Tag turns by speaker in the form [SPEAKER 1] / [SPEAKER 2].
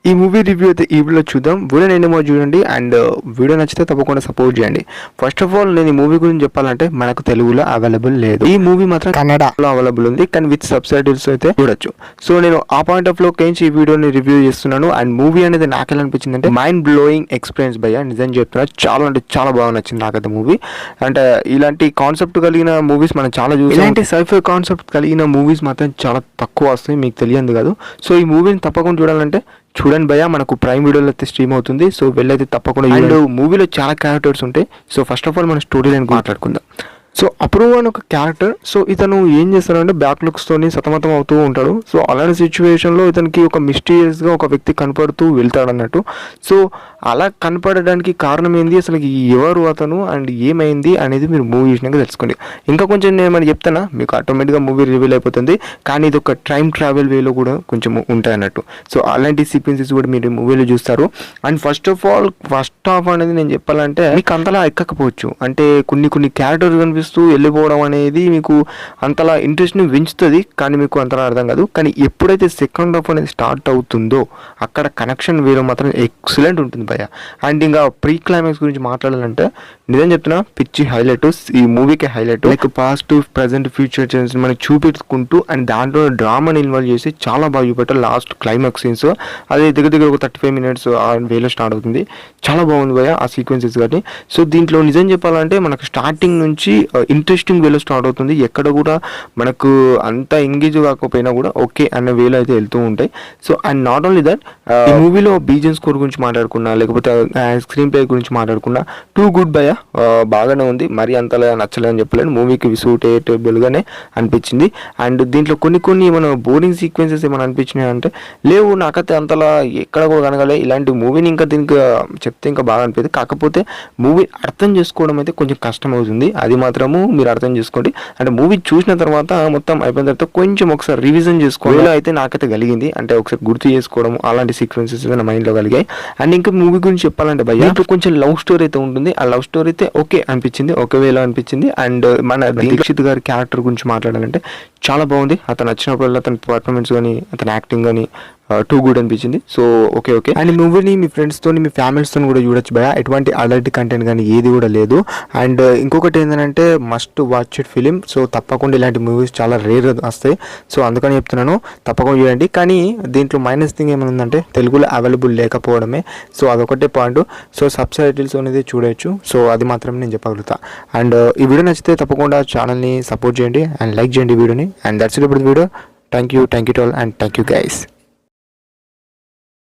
[SPEAKER 1] ఈ movie review అయితే ఈ వీడియోలో చూద్దాం. వీడియో నేనేమో చూడండి అండ్ వీడియో నచ్చితే తప్పకుండా సపోర్ట్ చేయండి. ఫస్ట్ ఆఫ్ ఆల్ నేను ఈ మూవీ గురించి చెప్పాలంటే మనకు తెలుగులో అవైలబుల్ లేదు. ఈ మూవీ మాత్రం కన్నడలో అవైలబుల్ ఉంది, కానీ విత్ సబ్ టైటిల్స్ అయితే చూడొచ్చు. సో నేను ఆ పాయింట్ ఆఫ్ లో ఈ వీడియోని రివ్యూ చేస్తున్నాను. అండ్ మూవీ అనేది నాకు ఎలా అనిపించింది అంటే మైండ్ బ్లోయింగ్ ఎక్స్పీరియన్స్ భయ్యా, నిజం చెప్తున్నా. చాలా అంటే చాలా బాగా నచ్చింది నాకైతే మూవీ. అంటే ఇలాంటి కాన్సెప్ట్ కలిగిన మూవీస్ మనం చాలా చూసాం. ఇలాంటి సైఫై కాన్సెప్ట్ కలిగిన మూవీస్ మాత్రం చాలా తక్కువ వస్తాయి, మీకు తెలియదు కాదు. సో ఈ మూవీని తప్పకుండా చూడాలంటే చూడండి భయ్యా, మనకు ప్రైమ్ వీడియోలో అయితే స్ట్రీమ్ అవుతుంది. సో వెళ్ళైతే తప్పకుండా. అండ్ మూవీలో చాలా క్యారెక్టర్స్ ఉంటాయి. సో ఫస్ట్ ఆఫ్ ఆల్ మన స్టోరీ లైన్ మాట్లాడుకుందాం. సో అప్రూవ్ అని ఒక క్యారెక్టర్. సో ఇతను ఏం చేస్తాడంటే బ్యాక్ లుక్స్తోని సతమతం అవుతూ ఉంటాడు. సో అలాంటి సిచ్యువేషన్లో ఇతనికి ఒక మిస్టీరియస్గా ఒక వ్యక్తి కనపడుతూ వెళ్తాడు అన్నట్టు. సో అలా కనపడడానికి కారణం ఏంది, అసలు ఎవరు అతను అండ్ ఏమైంది అనేది మీరు మూవీ చూసినాక తెలుసుకోండి. ఇంకా కొంచెం నేను ఏమైనా చెప్తానా మీకు ఆటోమేటిక్గా మూవీ రివీల్ అయిపోతుంది. కానీ ఇది ఒక టైం ట్రావెల్ వేలో కూడా కొంచెం ఉంటాయి అన్నట్టు. సో అలాంటి సీక్వెన్సెస్ కూడా మీరు మూవీలో చూస్తారు. అండ్ ఫస్ట్ హాఫ్ అనేది నేను చెప్పాలంటే మీకు అంతలా ఎక్కకపోవచ్చు. అంటే కొన్ని క్యారెక్టర్స్ కనిపిస్తూ వెళ్ళిపోవడం అనేది మీకు అంతలా ఇంట్రెస్ట్ని పెంచుతుంది, కానీ మీకు అంతలా అర్థం కాదు. కానీ ఎప్పుడైతే సెకండ్ హాఫ్ అనేది స్టార్ట్ అవుతుందో అక్కడ కనెక్షన్ వేరే మాత్రం ఎక్సలెంట్ ఉంటుంది భయ్య. అండ్ ఇంకా ప్రీ క్లైమాక్స్ గురించి మాట్లాడాలంటే నిజం చెప్తున్నా, పిచ్చి హైలైట్ ఈ మూవీకి highlight. Like past present future changes మనకి చూపించుకుంటూ అండ్ దాంట్లో డ్రామాని ఇన్వాల్వ్ చేసి చాలా బాగా చూపెట్టారు. లాస్ట్ క్లైమాక్స్ సీన్స్ అది దగ్గర ఒక 35 minutes ఆ వేలో స్టార్ట్ అవుతుంది. చాలా బాగుంది భయ్య ఆ సీక్వెన్సెస్ కానీ. సో దీంట్లో నిజం చెప్పాలంటే మనకు స్టార్టింగ్ నుంచి ఇంట్రెస్టింగ్ వేలో స్టార్ట్ అవుతుంది. ఎక్కడ కూడా మనకు అంత ఎంగేజ్ కాకపోయినా కూడా ఓకే అన్న వేలో అయితే వెళ్తూ ఉంటాయి. So and not only that, ఈ మూవీలో బీజిఎం స్కోర్ గురించి మాట్లాడుకున్నా లేకపోతే స్క్రీన్ ప్లే గురించి మాట్లాడుకున్నా టూ గుడ్ భయ్య, బాగానే ఉంది. మరీ అంతలా నచ్చలేదని చెప్పలేను, మూవీకి సూటేటబుల్గానే అనిపించింది. అండ్ దీంట్లో కొన్ని మన బోరింగ్ సీక్వెన్సెస్ ఏమైనా అనిపించినాయి అంటే లేవు, నాకైతే అంతలా ఎక్కడ కూడా కనగలే. ఇలాంటి మూవీని ఇంకా దీనికి చెప్తే ఇంకా బాగా అనిపించింది. కాకపోతే మూవీ అర్థం చేసుకోవడం అయితే కొంచెం కష్టం అవుతుంది, అది మాత్రము మీరు అర్థం చేసుకోండి. అంటే మూవీ చూసిన తర్వాత మొత్తం అయిపోయిన తర్వాత కొంచెం ఒకసారి రివిజన్ చేసుకోవడం అయితే నాకైతే కలిగింది. అంటే ఒకసారి గుర్తు చేసుకోవడం అలాంటి సీక్వెన్సెస్ నా మైండ్లో కలిగాయి. అండ్ ఇంకా మూవీ గురించి చెప్పాలంటే భయ్య ఇప్పుడు కొంచెం లవ్ స్టోరీ అయితే ఉంటుంది. ఆ లవ్ స్టోరీ అయితే ఓకే అనిపించింది, ఒకే వేలో అనిపించింది. అండ్ మన దీక్షిత్ గారి క్యారెక్టర్ గురించి మాట్లాడాలంటే చాలా బాగుంది. అతను వచ్చినప్పుడు అతని పర్ఫార్మెన్స్ కానీ అతని యాక్టింగ్ కానీ టూ గుడ్ అనిపించింది. So okay. అండ్ ఈ మూవీని మీ ఫ్రెండ్స్తో మీ ఫ్యామిలీస్తో కూడా చూడొచ్చు భయ, ఎటువంటి అలర్ట్ కంటెంట్ కానీ ఏది కూడా లేదు. అండ్ ఇంకొకటి ఏంటంటే must watch it film. So తప్పకుండా ఇలాంటి మూవీస్ చాలా రేర్ వస్తాయి. సో అందుకని చెప్తున్నాను, తప్పకుండా చూడండి. కానీ దీంట్లో మైనస్ థింగ్ ఏమైందంటే తెలుగులో అవైలబుల్ లేకపోవడమే. సో అదొకటే పాయింట్. సో సబ్ టైటిల్స్ అనేది చూడొచ్చు. సో అది మాత్రం నేను చెప్పగలుగుతా. అండ్ ఈ వీడియో నచ్చితే తప్పకుండా ఛానల్ని సపోర్ట్ చేయండి అండ్ లైక్ చేయండి వీడియోని. And that's it for the video. Thank you to all and thank you guys.